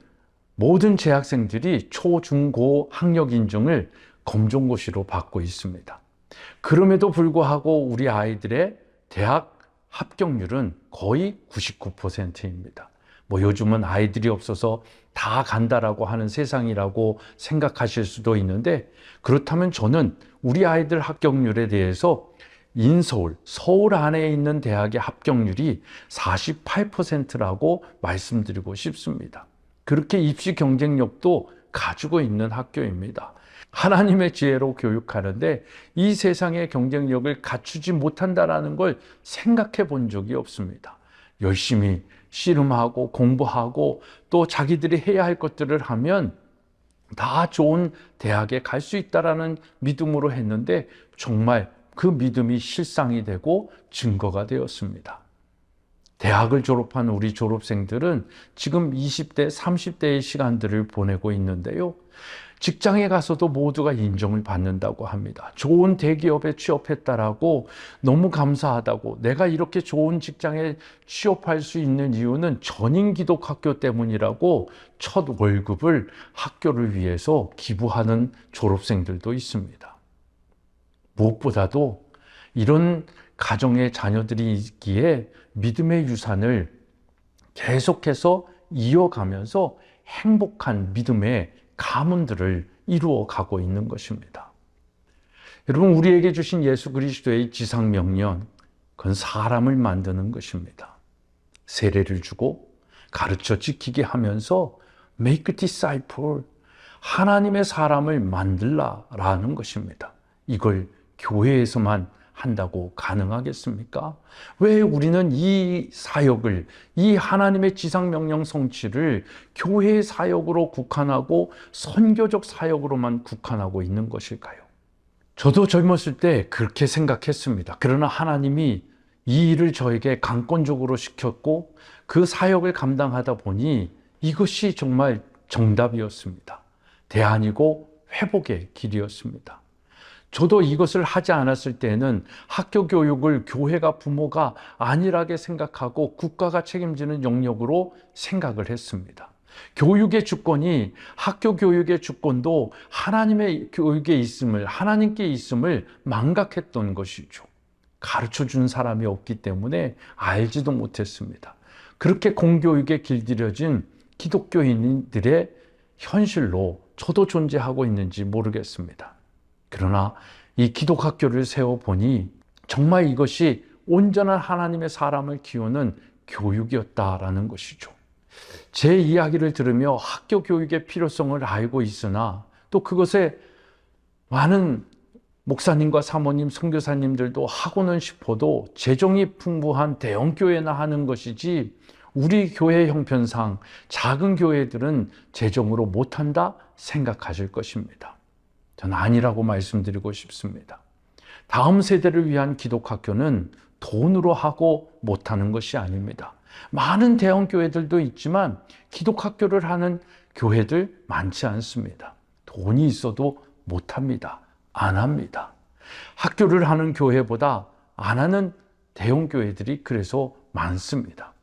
[SPEAKER 1] 모든 재학생들이 초, 중, 고 학력 인증을 검정고시로 받고 있습니다. 그럼에도 불구하고 우리 아이들의 대학 합격률은 거의 99%입니다. 요즘은 아이들이 없어서 다 간다라고 하는 세상이라고 생각하실 수도 있는데, 그렇다면 저는 우리 아이들 합격률에 대해서 인서울, 서울 안에 있는 대학의 합격률이 48%라고 말씀드리고 싶습니다. 그렇게 입시 경쟁력도 가지고 있는 학교입니다. 하나님의 지혜로 교육하는데 이 세상의 경쟁력을 갖추지 못한다라는 걸 생각해 본 적이 없습니다. 열심히 씨름하고 공부하고 또 자기들이 해야 할 것들을 하면 다 좋은 대학에 갈 수 있다라는 믿음으로 했는데 정말 그 믿음이 실상이 되고 증거가 되었습니다. 대학을 졸업한 우리 졸업생들은 지금 20대, 30대의 시간들을 보내고 있는데요. 직장에 가서도 모두가 인정을 받는다고 합니다. 좋은 대기업에 취업했다라고 너무 감사하다고, 내가 이렇게 좋은 직장에 취업할 수 있는 이유는 전인 기독학교 때문이라고 첫 월급을 학교를 위해서 기부하는 졸업생들도 있습니다. 무엇보다도 이런 가정의 자녀들이 있기에 믿음의 유산을 계속해서 이어가면서 행복한 믿음의 가문들을 이루어 가고 있는 것입니다. 여러분, 우리에게 주신 예수 그리스도의 지상명령, 그건 사람을 만드는 것입니다. 세례를 주고 가르쳐 지키게 하면서 make disciple, 하나님의 사람을 만들라라는 것입니다. 이걸 교회에서만 한다고 가능하겠습니까? 왜 우리는 이 사역을, 이 하나님의 지상명령 성취를 교회의 사역으로 국한하고 선교적 사역으로만 국한하고 있는 것일까요? 저도 젊었을 때 그렇게 생각했습니다. 그러나 하나님이 이 일을 저에게 강권적으로 시켰고 그 사역을 감당하다 보니 이것이 정말 정답이었습니다. 대안이고 회복의 길이었습니다. 저도 이것을 하지 않았을 때는 학교 교육을 교회가 부모가 안일하게 생각하고 국가가 책임지는 영역으로 생각을 했습니다. 교육의 주권이, 학교 교육의 주권도 하나님의 교육에 있음을, 하나님께 있음을 망각했던 것이죠. 가르쳐 준 사람이 없기 때문에 알지도 못했습니다. 그렇게 공교육에 길들여진 기독교인들의 현실로 저도 존재하고 있는지 모르겠습니다. 그러나 이 기독학교를 세워보니 정말 이것이 온전한 하나님의 사람을 키우는 교육이었다라는 것이죠. 제 이야기를 들으며 학교 교육의 필요성을 알고 있으나 또 그것에 많은 목사님과 사모님, 선교사님들도 하고는 싶어도 재정이 풍부한 대형교회나 하는 것이지 우리 교회 형편상 작은 교회들은 재정으로 못한다 생각하실 것입니다. 저는 아니라고 말씀드리고 싶습니다. 다음 세대를 위한 기독학교는 돈으로 하고 못하는 것이 아닙니다. 많은 대형 교회들도 있지만 기독학교를 하는 교회들 많지 않습니다. 돈이 있어도 못합니다. 안 합니다. 학교를 하는 교회보다 안 하는 대형 교회들이 그래서 많습니다.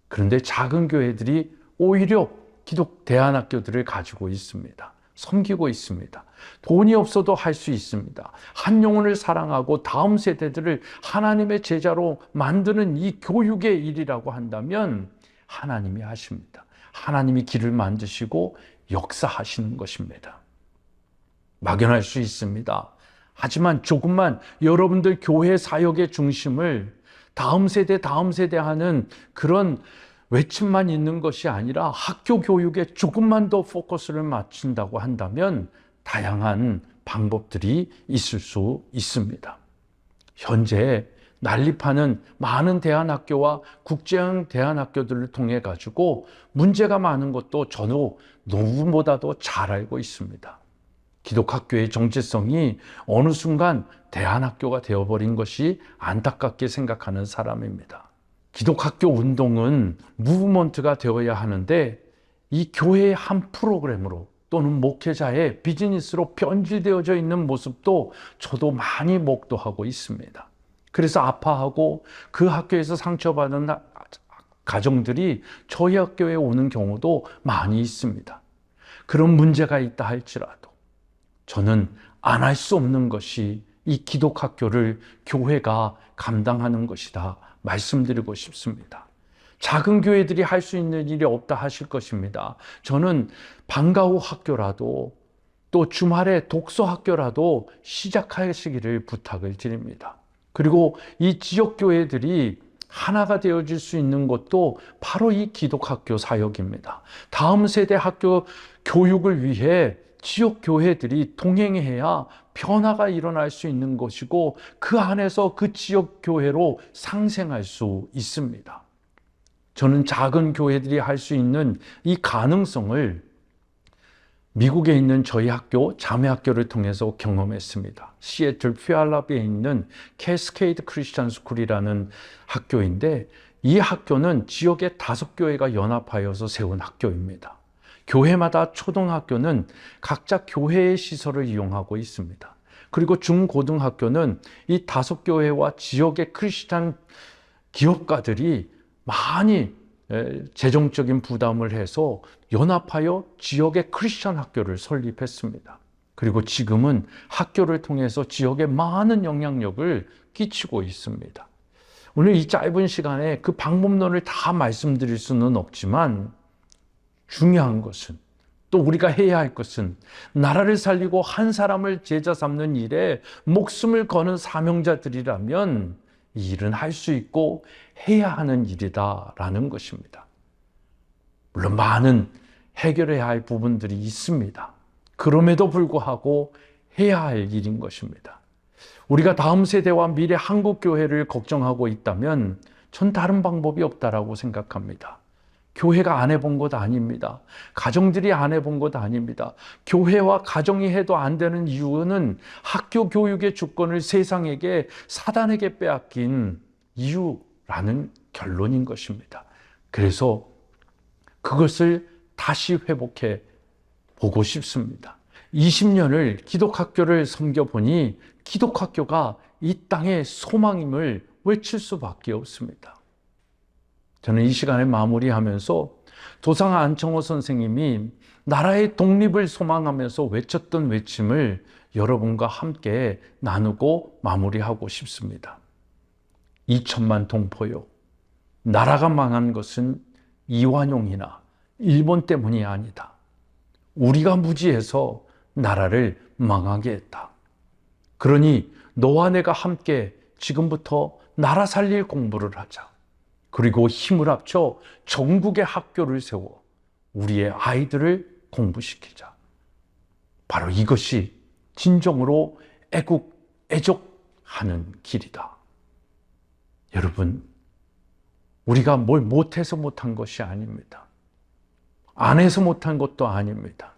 [SPEAKER 1] 그런데 작은 교회들이 오히려 기독 대안학교들을 가지고 있습니다. 섬기고 있습니다. 돈이 없어도 할 수 있습니다. 한 영혼을 사랑하고 다음 세대들을 하나님의 제자로 만드는 이 교육의 일이라고 한다면 하나님이 하십니다. 하나님이 길을 만드시고 역사하시는 것입니다. 막연할 수 있습니다. 하지만 조금만 여러분들 교회 사역의 중심을 다음 세대 하는 그런 외침만 있는 것이 아니라 학교 교육에 조금만 더 포커스를 맞춘다고 한다면 다양한 방법들이 있을 수 있습니다. 현재 난립하는 많은 대안학교와 국제형 대안학교들을 통해 가지고 문제가 많은 것도 저도 누구보다도 잘 알고 있습니다. 기독학교의 정체성이 어느 순간 대안학교가 되어버린 것이 안타깝게 생각하는 사람입니다. 기독학교 운동은 무브먼트가 되어야 하는데 이 교회의 한 프로그램으로 또는 목회자의 비즈니스로 변질되어져 있는 모습도 저도 많이 목도하고 있습니다. 그래서 아파하고 그 학교에서 상처받은 가정들이 저희 학교에 오는 경우도 많이 있습니다. 그런 문제가 있다 할지라도 저는 안 할 수 없는 것이 이 기독학교를 교회가 감당하는 것이다 말씀드리고 싶습니다. 작은 교회들이 할 수 있는 일이 없다 하실 것입니다. 저는 방과 후 학교라도 또 주말에 독서 학교라도 시작하시기를 부탁을 드립니다. 그리고 이 지역 교회들이 하나가 되어질 수 있는 것도 바로 이 기독학교 사역입니다. 다음 세대 학교 교육을 위해 지역 교회들이 동행해야 변화가 일어날 수 있는 것이고 그 안에서 그 지역 교회로 상생할 수 있습니다. 저는 작은 교회들이 할 수 있는 이 가능성을 미국에 있는 저희 학교, 자매 학교를 통해서 경험했습니다. 시애틀 퓨알라비에 있는 캐스케이드 크리스천 스쿨이라는 학교인데 이 학교는 지역의 5교회가 연합하여서 세운 학교입니다. 교회마다 초등학교는 각자 교회의 시설을 이용하고 있습니다. 그리고 중고등학교는 이 5교회와 지역의 크리스천 기업가들이 많이 재정적인 부담을 해서 연합하여 지역의 크리스천 학교를 설립했습니다. 그리고 지금은 학교를 통해서 지역에 많은 영향력을 끼치고 있습니다. 오늘 이 짧은 시간에 그 방법론을 다 말씀드릴 수는 없지만 중요한 것은 또 우리가 해야 할 것은 나라를 살리고 한 사람을 제자 삼는 일에 목숨을 거는 사명자들이라면 이 일은 할 수 있고 해야 하는 일이다라는 것입니다. 물론 많은 해결해야 할 부분들이 있습니다. 그럼에도 불구하고 해야 할 일인 것입니다. 우리가 다음 세대와 미래 한국 교회를 걱정하고 있다면 전 다른 방법이 없다라고 생각합니다. 교회가 안 해본 것 아닙니다. 가정들이 안 해본 것 아닙니다. 교회와 가정이 해도 안 되는 이유는 학교 교육의 주권을 세상에게 사단에게 빼앗긴 이유라는 결론인 것입니다. 그래서 그것을 다시 회복해 보고 싶습니다. 20년을 기독학교를 섬겨보니 기독학교가 이 땅의 소망임을 외칠 수밖에 없습니다. 저는 이 시간에 마무리하면서 도상 안청호 선생님이 나라의 독립을 소망하면서 외쳤던 외침을 여러분과 함께 나누고 마무리하고 싶습니다. 2천만 동포요. 나라가 망한 것은 이완용이나 일본 때문이 아니다. 우리가 무지해서 나라를 망하게 했다. 그러니 너와 내가 함께 지금부터 나라 살릴 공부를 하자. 그리고 힘을 합쳐 전국의 학교를 세워 우리의 아이들을 공부시키자. 바로 이것이 진정으로 애국, 애족하는 길이다. 여러분, 우리가 뭘 못해서 못한 것이 아닙니다. 안 해서 못한 것도 아닙니다.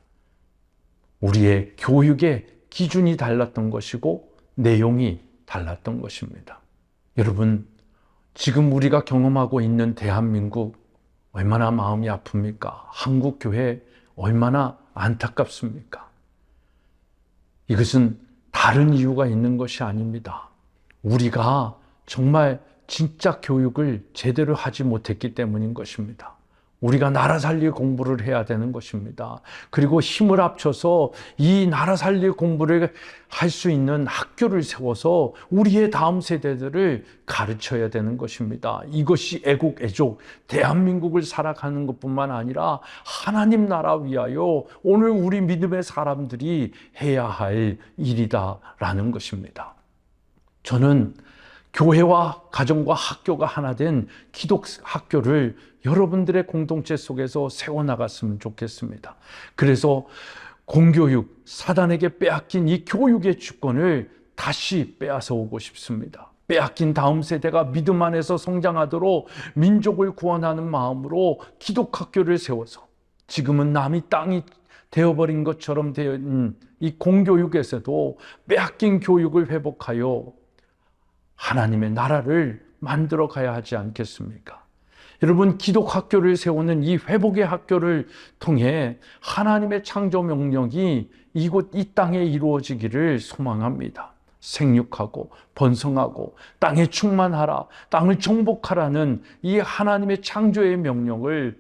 [SPEAKER 1] 우리의 교육의 기준이 달랐던 것이고 내용이 달랐던 것입니다. 여러분, 지금 우리가 경험하고 있는 대한민국 얼마나 마음이 아픕니까? 한국교회 얼마나 안타깝습니까? 이것은 다른 이유가 있는 것이 아닙니다. 우리가 정말 진짜 교육을 제대로 하지 못했기 때문인 것입니다. 우리가 나라 살릴 공부를 해야 되는 것입니다. 그리고 힘을 합쳐서 이 나라 살릴 공부를 할 수 있는 학교를 세워서 우리의 다음 세대들을 가르쳐야 되는 것입니다. 이것이 애국, 애족, 대한민국을 살아가는 것뿐만 아니라 하나님 나라 위하여 오늘 우리 믿음의 사람들이 해야 할 일이다라는 것입니다. 저는 교회와 가정과 학교가 하나 된 기독학교를 여러분들의 공동체 속에서 세워나갔으면 좋겠습니다. 그래서 공교육, 사단에게 빼앗긴 이 교육의 주권을 다시 빼앗아 오고 싶습니다. 빼앗긴 다음 세대가 믿음 안에서 성장하도록 민족을 구원하는 마음으로 기독학교를 세워서 지금은 남이 땅이 되어버린 것처럼 된 이 공교육에서도 빼앗긴 교육을 회복하여 하나님의 나라를 만들어 가야 하지 않겠습니까? 여러분, 기독학교를 세우는 이 회복의 학교를 통해 하나님의 창조 명령이 이 땅에 이루어지기를 소망합니다. 생육하고 번성하고 땅에 충만하라, 땅을 정복하라는 이 하나님의 창조의 명령을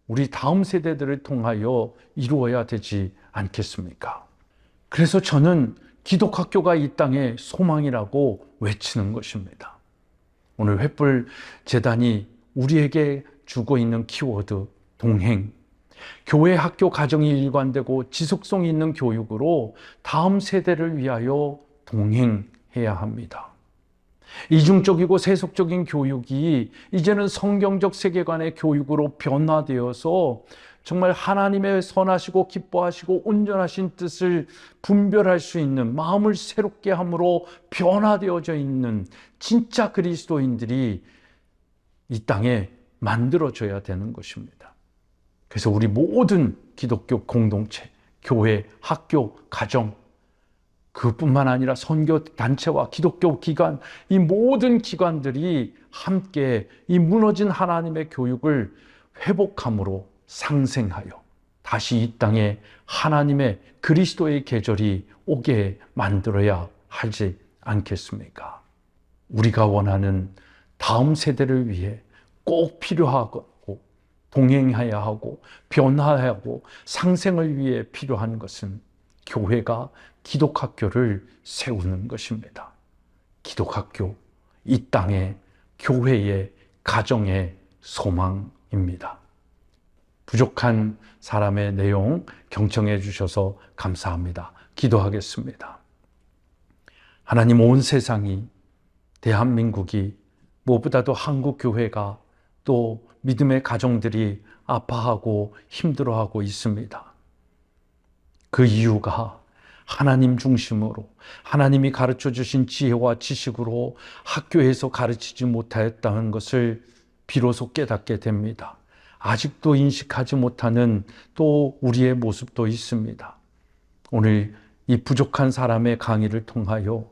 [SPEAKER 1] 우리 다음 세대들을 통하여 이루어야 되지 않겠습니까? 그래서 저는 기독학교가 이 땅의 소망이라고 외치는 것입니다. 오늘 횃불 재단이 우리에게 주고 있는 키워드 동행, 교회, 학교, 가정이 일관되고 지속성 있는 교육으로 다음 세대를 위하여 동행해야 합니다. 이중적이고 세속적인 교육이 이제는 성경적 세계관의 교육으로 변화되어서 정말 하나님의 선하시고 기뻐하시고 온전하신 뜻을 분별할 수 있는, 마음을 새롭게 함으로 변화되어져 있는 진짜 그리스도인들이 이 땅에 만들어져야 되는 것입니다. 그래서 우리 모든 기독교 공동체, 교회, 학교, 가정, 그뿐만 아니라 선교 단체와 기독교 기관, 이 모든 기관들이 함께 이 무너진 하나님의 교육을 회복함으로 상생하여 다시 이 땅에 하나님의 그리스도의 계절이 오게 만들어야 하지 않겠습니까? 우리가 원하는 다음 세대를 위해 꼭 필요하고 동행해야 하고 변화하고 상생을 위해 필요한 것은 교회가 기독학교를 세우는 것입니다. 기독학교, 이 땅의 교회의 가정의 소망입니다. 부족한 사람의 내용 경청해 주셔서 감사합니다. 기도하겠습니다. 하나님, 온 세상이, 대한민국이, 무엇보다도 한국 교회가, 또 믿음의 가정들이 아파하고 힘들어하고 있습니다. 그 이유가 하나님 중심으로, 하나님이 가르쳐 주신 지혜와 지식으로 학교에서 가르치지 못하였다는 것을 비로소 깨닫게 됩니다. 아직도 인식하지 못하는 또 우리의 모습도 있습니다. 오늘 이 부족한 사람의 강의를 통하여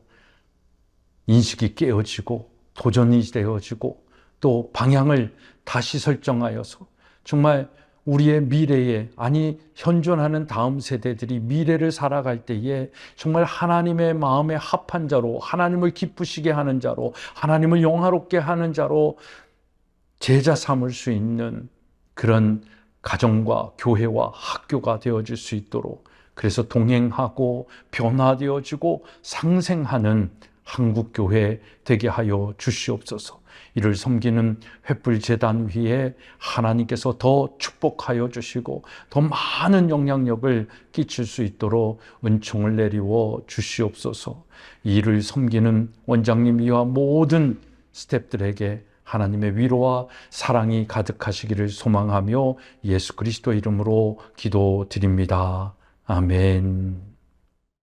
[SPEAKER 1] 인식이 깨어지고 도전이 되어지고 또 방향을 다시 설정하여서 정말 우리의 미래에, 아니 현존하는 다음 세대들이 미래를 살아갈 때에 정말 하나님의 마음에 합한 자로, 하나님을 기쁘시게 하는 자로, 하나님을 영화롭게 하는 자로 제자 삼을 수 있는 그런 가정과 교회와 학교가 되어질 수 있도록, 그래서 동행하고 변화되어지고 상생하는 한국교회 되게 하여 주시옵소서. 이를 섬기는 횃불재단 위에 하나님께서 더 축복하여 주시고 더 많은 영향력을 끼칠 수 있도록 은총을 내리워 주시옵소서. 이 일을 섬기는 원장님이와 모든 스태프들에게 하나님의 위로와 사랑이 가득하시기를 소망하며 예수 그리스도 이름으로 기도드립니다. 아멘.